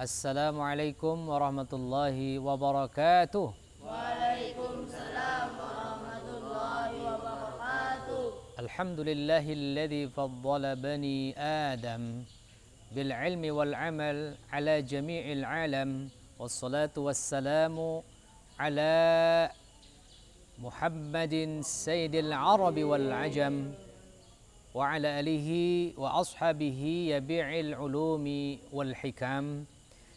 Assalamualaikum warahmatullahi wabarakatuh. Waalaikumsalam warahmatullahi wabarakatuh. Alhamdulillahilladzi faddala bani Adam bil ilmi wal amal ala jami'il alam wassalatu wassalamu ala Muhammadin sayyidil arabi wal ajam wa ala alihi wa ashabihi yabi'il ulumi wal hikam.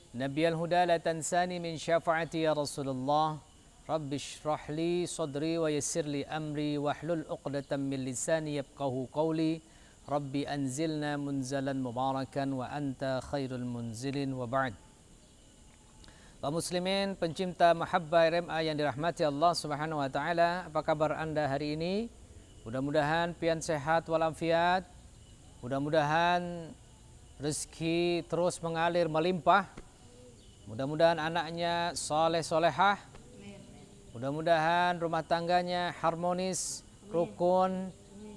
Nabiyal huda la tansani min syafaati ya Rasulullah. Rabbi shrah li sadri wa yassir li amri wahlul 'uqdatam min lisani yafqahu qawli. Rabbi anzilna munzalan mubarakan wa anta khairul munzilin wa ba'd. Kaum muslimin pencinta mahabbah RMA yang dirahmati Allah Subhanahu wa taala, apa kabar Anda hari ini? Mudah-mudahan pian sehat walafiat. Mudah-mudahan rezeki terus mengalir melimpah. Mudah-mudahan anaknya soleh solehah. Mudah-mudahan rumah tangganya harmonis, rukun,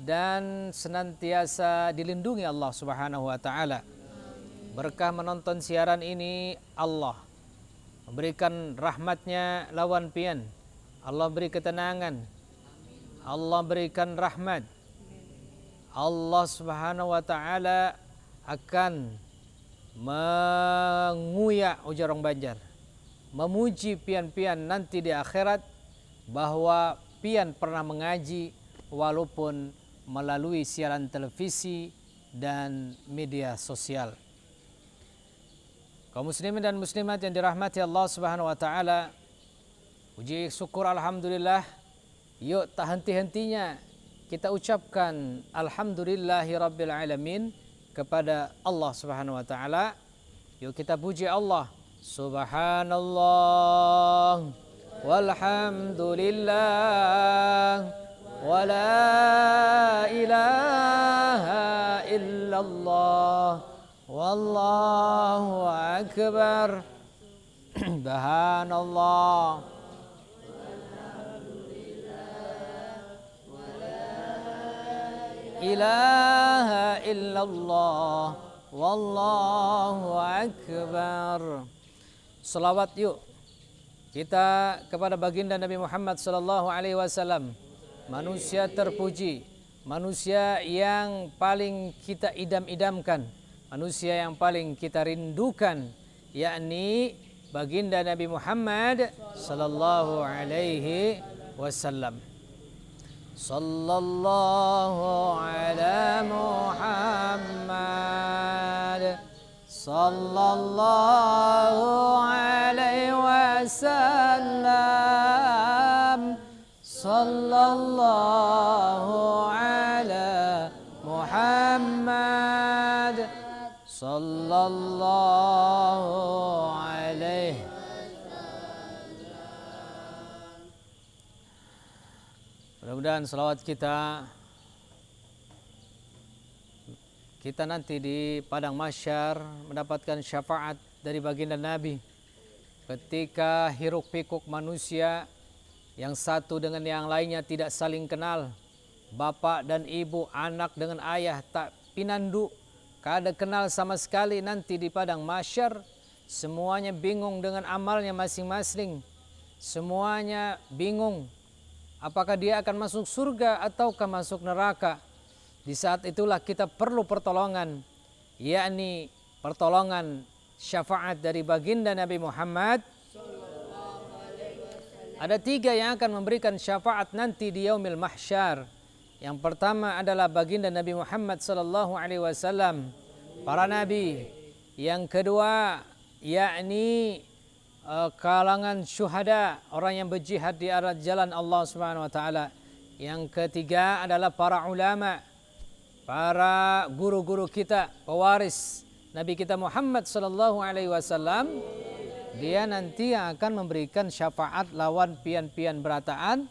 dan senantiasa dilindungi Allah Subhanahu wa taala. Berkah menonton siaran ini, Allah memberikan rahmatnya lawan pian. Allah beri ketenangan. Allah berikan rahmat. Allah Subhanahu wa taala akan menguyak ujar orang Banjar, memuji pian-pian nanti di akhirat bahwa pian pernah mengaji walaupun melalui siaran televisi dan media sosial. Kaum muslimin dan muslimat yang dirahmati Allah Subhanahu wa taala, puji syukur alhamdulillah, yuk tak henti-hentinya kita ucapkan alhamdulillahirabbil alamin kepada Allah Subhanahu wa taala. Yuk kita puji Allah. Subhanallah walhamdulillah wa la ilaha illallah wallahu akbar. Subhanallah ilaha illallah wallahu akbar. Selawat yuk kita kepada baginda Nabi Muhammad sallallahu alaihi wasallam, manusia terpuji, manusia yang paling kita idam-idamkan, manusia yang paling kita rindukan, yakni baginda Nabi Muhammad sallallahu alaihi wasallam. Sallallahu ala Muhammad sallallahu alaihi wasallam. Sallallahu ala Muhammad sallallahu alaihi. Mudah-mudahan selawat kita nanti di padang mahsyar mendapatkan syafaat dari baginda Nabi ketika hiruk pikuk manusia yang satu dengan yang lainnya tidak saling kenal, bapak dan ibu, anak dengan ayah tak pinandu, kada kenal sama sekali. Nanti di padang mahsyar semuanya bingung dengan amalnya masing-masing, semuanya bingung apakah dia akan masuk surga ataukah masuk neraka. Di saat itulah kita perlu pertolongan, yakni pertolongan syafaat dari baginda Nabi Muhammad. Ada 3 yang akan memberikan syafaat nanti di yaumil mahsyar. Yang pertama adalah baginda Nabi Muhammad sallallahu alaihi wasallam, para nabi. Yang kedua yakni kalangan syuhada, orang yang berjihad di arah jalan Allah Subhanahu wa taala. Yang ketiga adalah para ulama, para guru-guru kita, pewaris Nabi kita Muhammad sallallahu alaihi wasallam. Dia nanti akan memberikan syafaat lawan pian-pian berataan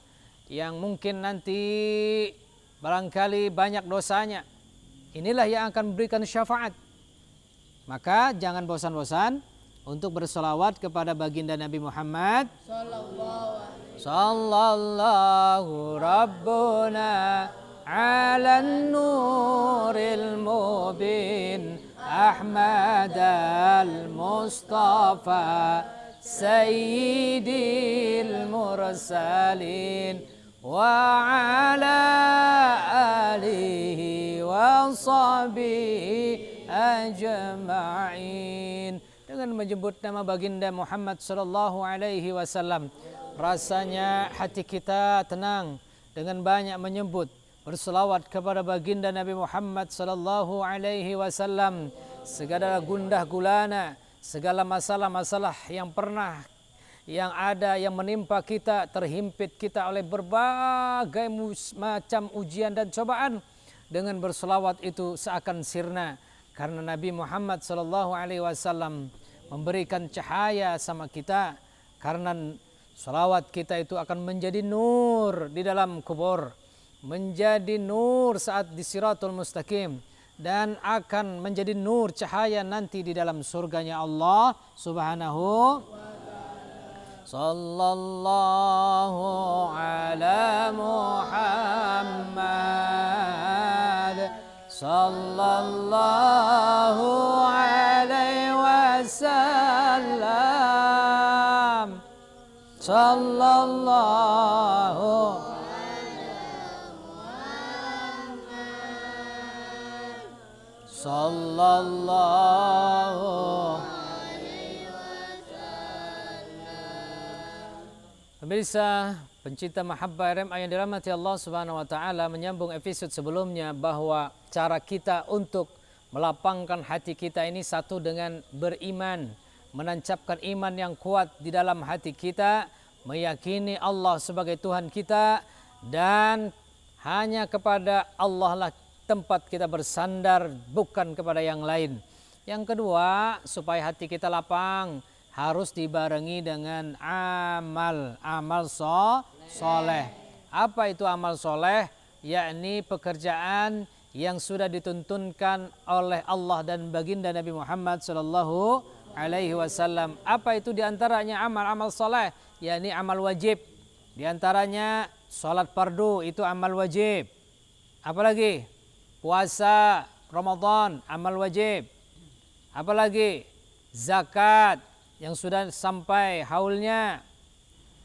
yang mungkin nanti barangkali banyak dosanya. Inilah yang akan memberikan syafaat. Maka jangan bosan-bosan untuk berselawat kepada baginda Nabi Muhammad sallallahu rabbuna ala nuril mubin أحمد المصطفى سيد المرسلين وعلى آله وصحبه أجمعين. Dengan menyebut nama baginda Muhammad sallallahu alaihi wasallam, rasanya hati kita tenang dengan banyak menyebut berselawat kepada baginda Nabi Muhammad sallallahu alaihi wasallam. Segala gundah gulana, segala masalah-masalah yang ada yang menimpa kita, terhimpit kita oleh berbagai macam ujian dan cobaan, dengan berselawat itu seakan sirna, karena Nabi Muhammad sallallahu alaihi wasallam memberikan cahaya sama kita. Karena selawat kita itu akan menjadi nur di dalam kubur, menjadi nur saat di Siratul Mustaqim, dan akan menjadi nur cahaya nanti di dalam surganya Allah Subhanahu. Sallallahu ala Muhammad sallallahu alaihi wasallam sallallahu sallallahu. Pemirsa pencinta Mahabbah RMA yang dirahmati Allah Subhanahu wa taala, menyambung episode sebelumnya bahwa cara kita untuk melapangkan hati kita ini satu dengan beriman, menancapkan iman yang kuat di dalam hati kita, meyakini Allah sebagai Tuhan kita, dan hanya kepada Allah lah tempat kita bersandar, bukan kepada yang lain. Yang kedua, supaya hati kita lapang, harus dibarengi dengan amal soleh. Apa itu amal soleh? Yakni pekerjaan yang sudah dituntunkan oleh Allah dan baginda Nabi Muhammad sallallahu alaihi wasallam. Apa itu diantaranya amal soleh? Yakni amal wajib. Diantaranya salat fardu, itu amal wajib. Apalagi? Puasa Ramadan, amal wajib. Apalagi? Zakat yang sudah sampai haulnya.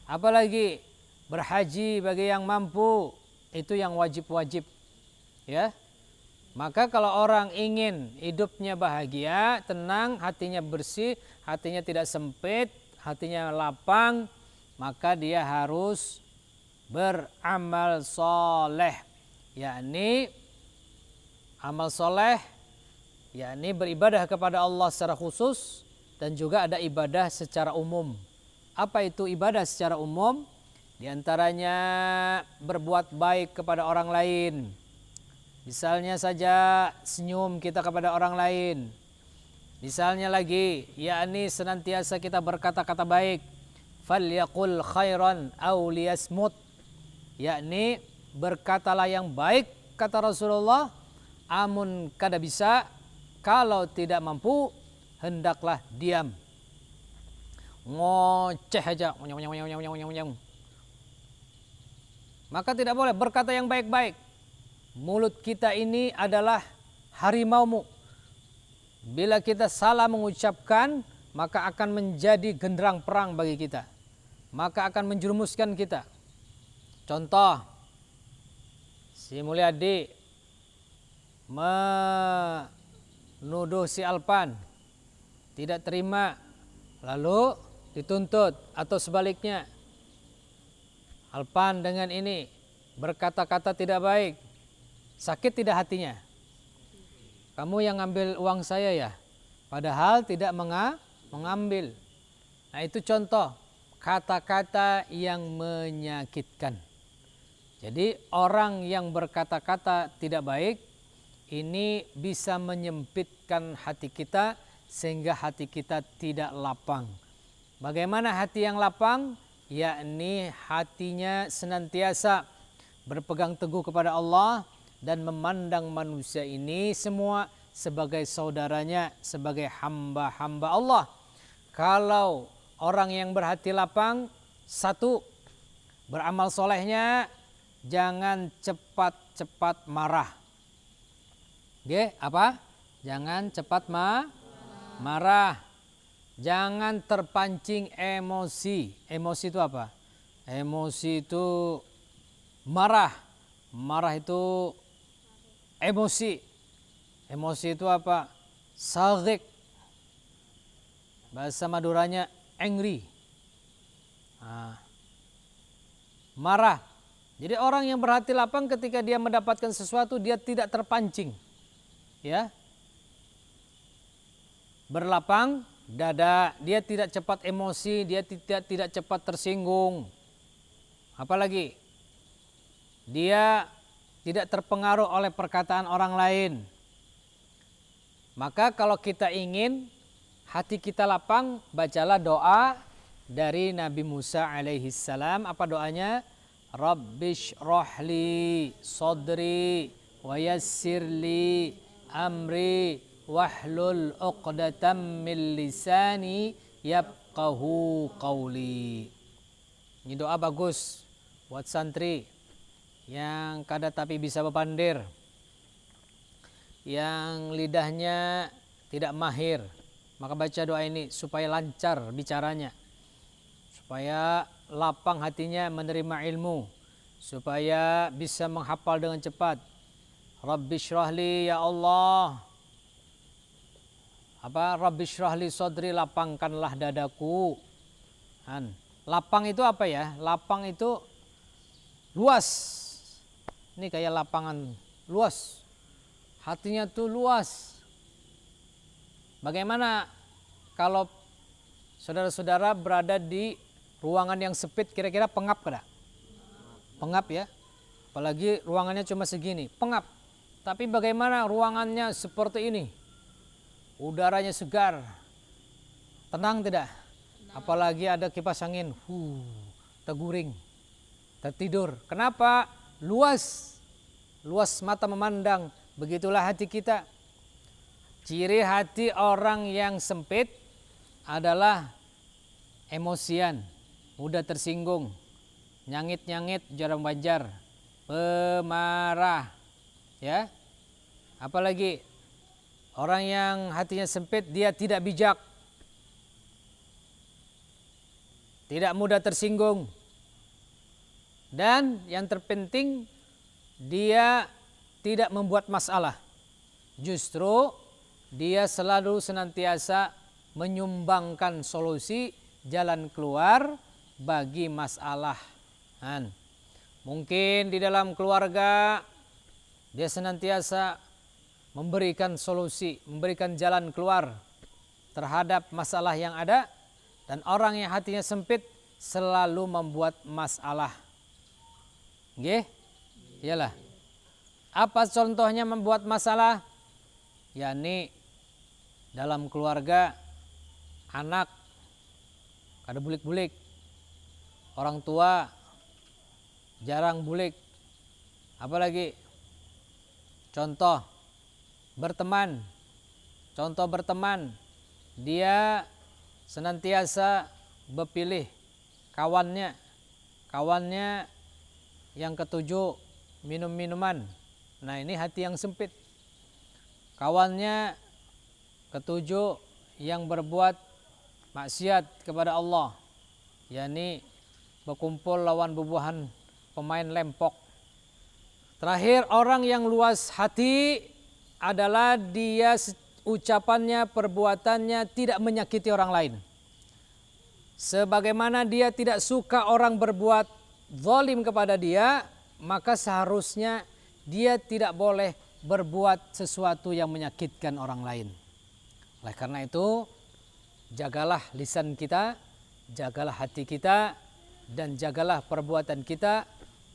Apalagi? Berhaji bagi yang mampu, itu yang wajib-wajib. Ya. Maka kalau orang ingin hidupnya bahagia, tenang, hatinya bersih, hatinya tidak sempit, hatinya lapang, maka dia harus beramal soleh. Yakni amal soleh, yakni beribadah kepada Allah secara khusus, dan juga ada ibadah secara umum. Apa itu ibadah secara umum? Di antaranya berbuat baik kepada orang lain. Misalnya saja senyum kita kepada orang lain. Misalnya lagi, yakni senantiasa kita berkata-kata baik. Falyaqul khairan aw liyasmut. Yakni berkatalah yang baik, kata Rasulullah. Amun kada bisa, kalau tidak mampu, hendaklah diam. Ngoceh aja. Maka tidak boleh berkata yang baik-baik. Mulut kita ini adalah harimaumu. Bila kita salah mengucapkan, maka akan menjadi genderang perang bagi kita. Maka akan menjerumuskan kita. Contoh, si Mulyadi menuduh si Alpan, tidak terima, lalu dituntut. Atau sebaliknya, Alpan dengan ini berkata-kata tidak baik, sakit tidak hatinya? Kamu yang ngambil uang saya ya, padahal tidak mengambil. Nah, itu contoh kata-kata yang menyakitkan. Jadi orang yang berkata-kata tidak baik ini bisa menyempitkan hati kita sehingga hati kita tidak lapang. Bagaimana hati yang lapang? Yakni hatinya senantiasa berpegang teguh kepada Allah dan memandang manusia ini semua sebagai saudaranya, sebagai hamba-hamba Allah. Kalau orang yang berhati lapang, satu, beramal solehnya jangan cepat-cepat marah. Oke, apa? Jangan cepat marah. Jangan terpancing emosi. Emosi itu apa? Emosi itu marah. Marah itu emosi. Emosi itu apa? Saghik. Bahasa Maduranya angry. Marah. Jadi orang yang berhati lapang ketika dia mendapatkan sesuatu dia tidak terpancing. Ya. Berlapang dada, dia tidak cepat emosi, dia tidak cepat tersinggung. Apalagi dia tidak terpengaruh oleh perkataan orang lain. Maka kalau kita ingin hati kita lapang, bacalah doa dari Nabi Musa alaihi salam. Apa doanya? Rabbish rohli sodri wa yassirli amri wahlul uqdatam min lisani yafqahu qawli. Ini doa bagus buat santri yang kada tapi bisa bepandir, yang lidahnya tidak mahir, maka baca doa ini supaya lancar bicaranya, supaya lapang hatinya menerima ilmu, supaya bisa menghafal dengan cepat. Rabbi syrahli, ya Allah. Rabbi syrahli sodri, lapangkanlah dadaku. Lapang itu apa ya? Lapang itu luas. Ini kayak lapangan luas. Hatinya tuh luas. Bagaimana kalau saudara-saudara berada di ruangan yang sempit, kira-kira pengap kada? Pengap ya. Apalagi ruangannya cuma segini, pengap. Tapi bagaimana ruangannya seperti ini? Udaranya segar. Tenang tidak? Apalagi ada kipas angin. Terguring. Tertidur. Kenapa? Luas. Luas mata memandang. Begitulah hati kita. Ciri hati orang yang sempit adalah emosian, mudah tersinggung, nyangit-nyangit jarang banjar, pemarah, ya. Apalagi orang yang hatinya sempit, dia tidak bijak, tidak mudah tersinggung, dan yang terpenting dia tidak membuat masalah. Justru dia selalu senantiasa menyumbangkan solusi, jalan keluar bagi masalah. Mungkin di dalam keluarga dia senantiasa memberikan solusi, memberikan jalan keluar terhadap masalah yang ada, dan orang yang hatinya sempit selalu membuat masalah. Nggih? Iyalah. Apa contohnya membuat masalah? Yakni dalam keluarga, anak kada bulik-bulik, orang tua jarang bulik. Apalagi contoh berteman, dia senantiasa berpilih kawannya yang ketujuh minum-minuman. Nah, ini hati yang sempit. Kawannya ketujuh yang berbuat maksiat kepada Allah, yakni berkumpul lawan bubuhan pemain lempok. Terakhir, orang yang luas hati adalah dia ucapannya, perbuatannya tidak menyakiti orang lain. Sebagaimana dia tidak suka orang berbuat zalim kepada dia, maka seharusnya dia tidak boleh berbuat sesuatu yang menyakitkan orang lain. Oleh karena itu, jagalah lisan kita, jagalah hati kita, dan jagalah perbuatan kita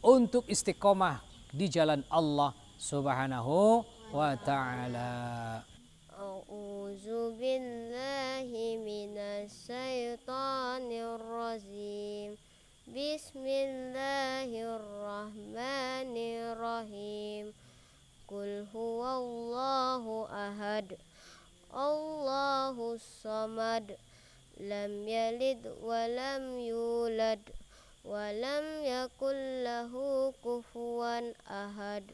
untuk istiqomah di jalan Allah Subhanahu wa ta'ala. A'udzu billahi minasyaitonir rajim. Bismillahirrahmanirrahim. Qul huwallahu ahad. Allahus samad. Lam yalid wa lam yulad wa lam yakul lahu kufuwan ahad.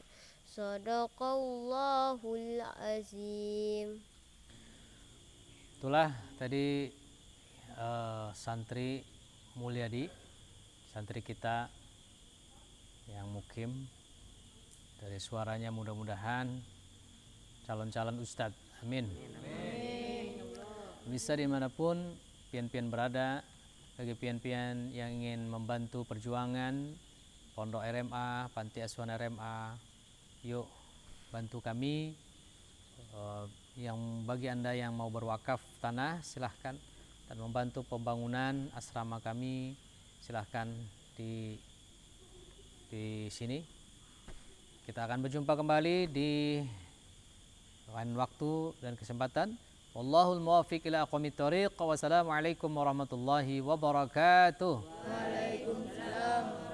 Sadaqallahul azim. Itulah tadi santri Mulyadi, santri kita yang mukim. Dari suaranya mudah-mudahan calon-calon ustadz. Amin. Bisa dimanapun pian-pian berada, bagi pian-pian yang ingin membantu perjuangan Pondok RMA, Panti Asuhan RMA, yuk bantu kami. Yang bagi Anda yang mau berwakaf tanah silahkan, dan membantu pembangunan asrama kami silahkan di sini. Kita akan berjumpa kembali di lain waktu dan kesempatan. Wallahul muwaffiq ila aqwamit thoriq. Wassalamualaikum warahmatullahi wabarakatuh. Waalaikumsalam.